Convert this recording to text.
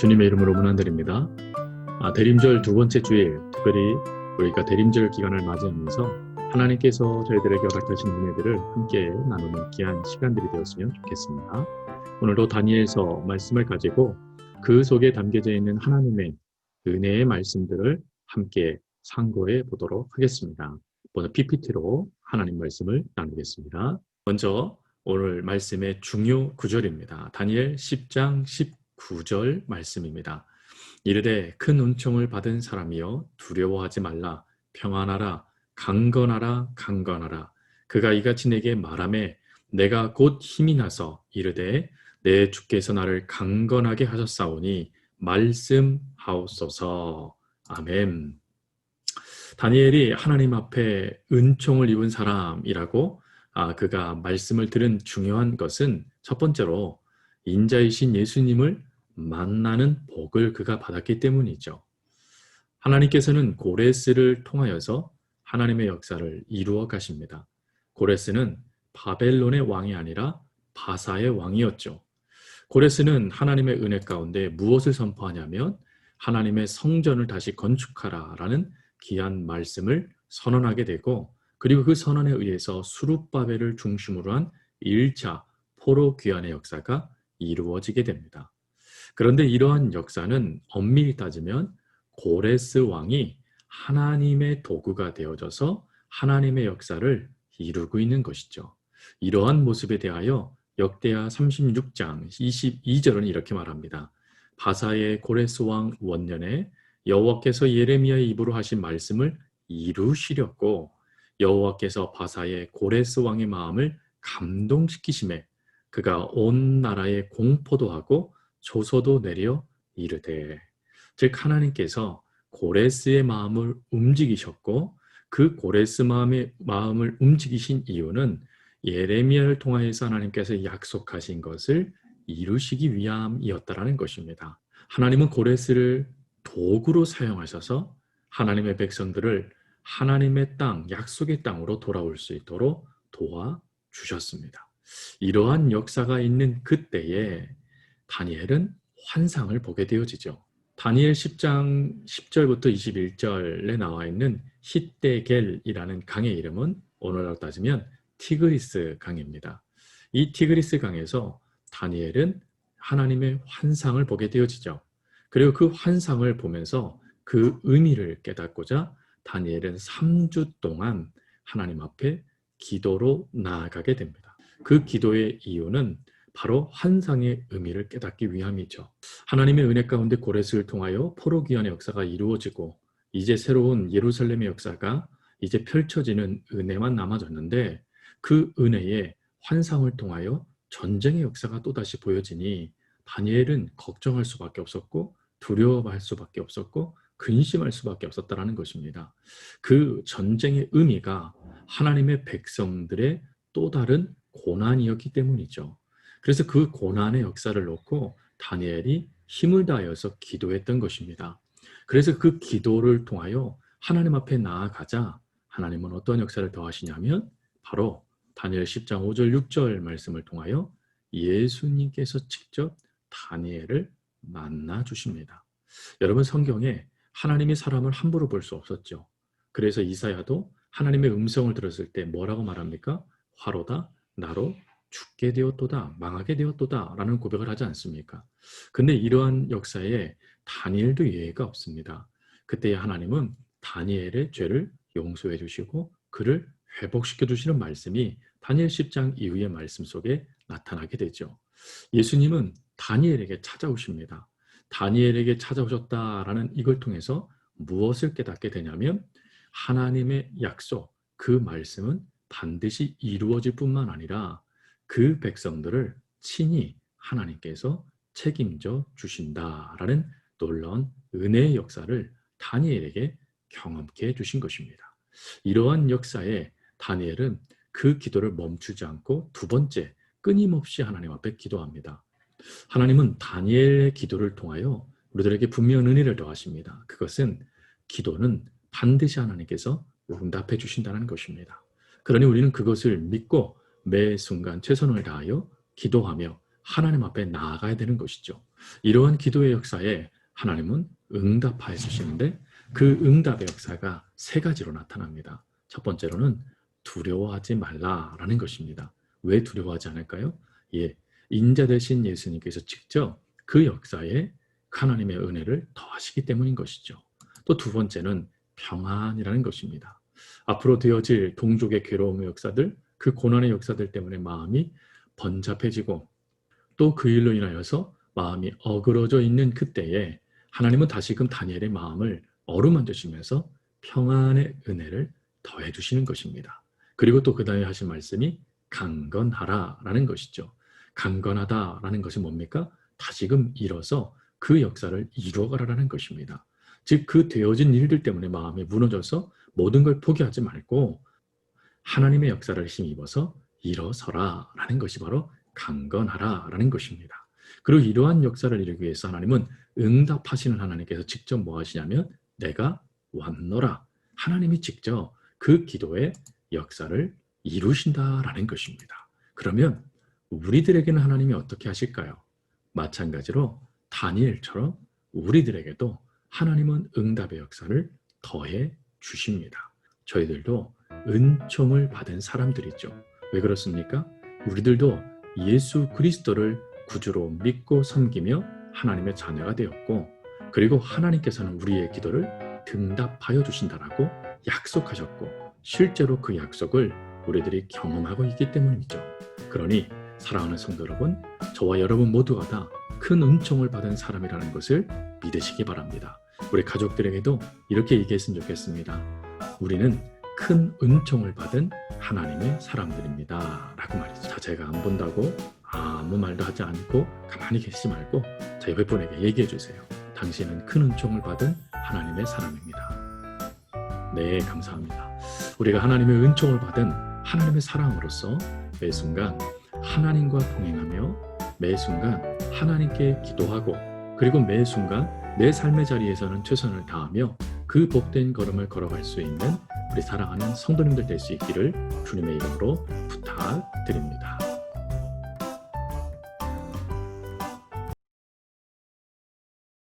주님의 이름으로 문안드립니다. 대림절 두 번째 주일, 특별히 우리가 대림절 기간을 맞이하면서 하나님께서 저희들에게 허락하신 은혜들을 함께 나누는 귀한 시간들이 되었으면 좋겠습니다. 오늘도 다니엘서 말씀을 가지고 그 속에 담겨져 있는 하나님의 은혜의 말씀들을 함께 상고해 보도록 하겠습니다. 먼저 PPT로 하나님 말씀을 나누겠습니다. 먼저 오늘 말씀의 중요 구절입니다. 다니엘 10장 19절 말씀입니다. 이르되 큰 은총을 받은 사람이여 두려워하지 말라. 평안하라. 강건하라. 강건하라. 그가 이같이 내게 말하매 내가 곧 힘이 나서 이르되 내 주께서 나를 강건하게 하셨사오니 말씀하옵소서. 아멘. 다니엘이 하나님 앞에 은총을 입은 사람이라고 그가 말씀을 들은 중요한 것은 첫 번째로 인자이신 예수님을 만나는 복을 그가 받았기 때문이죠. 하나님께서는 고레스를 통하여서 하나님의 역사를 이루어 가십니다. 고레스는 바벨론의 왕이 아니라 바사의 왕이었죠. 고레스는 하나님의 은혜 가운데 무엇을 선포하냐면 하나님의 성전을 다시 건축하라라는 귀한 말씀을 선언하게 되고, 그리고 그 선언에 의해서 수룹바벨을 중심으로 한 1차 포로 귀환의 역사가 이루어지게 됩니다. 그런데 이러한 역사는 엄밀히 따지면 고레스 왕이 하나님의 도구가 되어져서 하나님의 역사를 이루고 있는 것이죠. 이러한 모습에 대하여 역대하 36장 22절은 이렇게 말합니다. 바사의 고레스 왕 원년에 여호와께서 예레미야의 입으로 하신 말씀을 이루시렸고 여호와께서 바사의 고레스 왕의 마음을 감동시키심에 그가 온 나라에 공포도 하고 조서도 내려 이르되, 즉 하나님께서 고레스의 마음을 움직이셨고 그 고레스 마음을 움직이신 이유는 예레미야를 통하여서 하나님께서 약속하신 것을 이루시기 위함이었다라는 것입니다. 하나님은 고레스를 도구로 사용하셔서 하나님의 백성들을 하나님의 땅, 약속의 땅으로 돌아올 수 있도록 도와주셨습니다. 이러한 역사가 있는 그때에 다니엘은 환상을 보게 되어지죠. 다니엘 10장 10절부터 21절에 나와 있는 히데겔이라는 강의 이름은 오늘날로 따지면 티그리스 강입니다. 이 티그리스 강에서 다니엘은 하나님의 환상을 보게 되어지죠. 그리고 그 환상을 보면서 그 의미를 깨닫고자 다니엘은 3주 동안 하나님 앞에 기도로 나아가게 됩니다. 그 기도의 이유는 바로 환상의 의미를 깨닫기 위함이죠. 하나님의 은혜 가운데 고레스를 통하여 포로 귀환의 역사가 이루어지고 이제 새로운 예루살렘의 역사가 이제 펼쳐지는 은혜만 남아졌는데, 그 은혜의 환상을 통하여 전쟁의 역사가 또다시 보여지니 다니엘은 걱정할 수밖에 없었고 두려워할 수밖에 없었고 근심할 수밖에 없었다라는 것입니다. 그 전쟁의 의미가 하나님의 백성들의 또 다른 고난이었기 때문이죠. 그래서 그 고난의 역사를 놓고 다니엘이 힘을 다하여서 기도했던 것입니다. 그래서 그 기도를 통하여 하나님 앞에 나아가자 하나님은 어떤 역사를 더하시냐면 바로 다니엘 10장 5절 6절 말씀을 통하여 예수님께서 직접 다니엘을 만나 주십니다. 여러분, 성경에 하나님이 사람을 함부로 볼 수 없었죠. 그래서 이사야도 하나님의 음성을 들었을 때 뭐라고 말합니까? 화로다 나로 죽게 되었도다 망하게 되었도다 라는 고백을 하지 않습니까? 근데 이러한 역사에 다니엘도 예외가 없습니다. 그때 하나님은 다니엘의 죄를 용서해 주시고 그를 회복시켜 주시는 말씀이 다니엘 10장 이후의 말씀 속에 나타나게 되죠. 예수님은 다니엘에게 찾아오십니다. 다니엘에게 찾아오셨다라는 이걸 통해서 무엇을 깨닫게 되냐면 하나님의 약속, 그 말씀은 반드시 이루어질 뿐만 아니라 그 백성들을 친히 하나님께서 책임져 주신다라는 놀라운 은혜의 역사를 다니엘에게 경험케 해주신 것입니다. 이러한 역사에 다니엘은 그 기도를 멈추지 않고 두 번째, 끊임없이 하나님 앞에 기도합니다. 하나님은 다니엘의 기도를 통하여 우리들에게 분명한 은혜를 더하십니다. 그것은 기도는 반드시 하나님께서 응답해 주신다는 것입니다. 그러니 우리는 그것을 믿고 매 순간 최선을 다하여 기도하며 하나님 앞에 나아가야 되는 것이죠. 이러한 기도의 역사에 하나님은 응답하여 주시는데 그 응답의 역사가 세 가지로 나타납니다. 첫 번째로는 두려워하지 말라라는 것입니다. 왜 두려워하지 않을까요? 예, 인자 되신 예수님께서 직접 그 역사에 하나님의 은혜를 더하시기 때문인 것이죠. 또 두 번째는 평안이라는 것입니다. 앞으로 되어질 동족의 괴로움의 역사들, 그 고난의 역사들 때문에 마음이 번잡해지고 또 그 일로 인하여서 마음이 어그러져 있는 그때에 하나님은 다시금 다니엘의 마음을 어루만지시면서 평안의 은혜를 더해 주시는 것입니다. 그리고 또 그 다음에 하신 말씀이 강건하라라는 것이죠. 강건하다라는 것이 뭡니까? 다시금 일어서 그 역사를 이루어가라라는 것입니다. 즉 그 되어진 일들 때문에 마음이 무너져서 모든 걸 포기하지 말고 하나님의 역사를 힘입어서 일어서라라는 것이 바로 강건하라라는 것입니다. 그리고 이러한 역사를 이루기 위해서 하나님은 응답하시는 하나님께서 직접 뭐 하시냐면 내가 왔노라. 하나님이 직접 그 기도의 역사를 이루신다라는 것입니다. 그러면 우리들에게는 하나님이 어떻게 하실까요? 마찬가지로 다니엘처럼 우리들에게도 하나님은 응답의 역사를 더해 주십니다. 저희들도 은총을 받은 사람들이죠. 왜 그렇습니까? 우리들도 예수 그리스도를 구주로 믿고 섬기며 하나님의 자녀가 되었고 그리고 하나님께서는 우리의 기도를 응답하여 주신다라고 약속하셨고 실제로 그 약속을 우리들이 경험하고 있기 때문이죠. 그러니 사랑하는 성도 여러분, 저와 여러분 모두가 다 큰 은총을 받은 사람이라는 것을 믿으시기 바랍니다. 우리 가족들에게도 이렇게 얘기했으면 좋겠습니다. 우리는 큰 은총을 받은 하나님의 사람들입니다. 라고 말이죠. 자제가 안 본다고 아무 말도 하지 않고 가만히 계시지 말고 자 옆에 분에게 얘기해 주세요. 당신은 큰 은총을 받은 하나님의 사람입니다. 네, 감사합니다. 우리가 하나님의 은총을 받은 하나님의 사랑으로서 매 순간 하나님과 동행하며 매 순간 하나님께 기도하고 그리고 매 순간 내 삶의 자리에서는 최선을 다하며 그 복된 걸음을 걸어갈 수 있는 우리 사랑하는 성도님들 될 수 있기를 주님의 이름으로 부탁드립니다.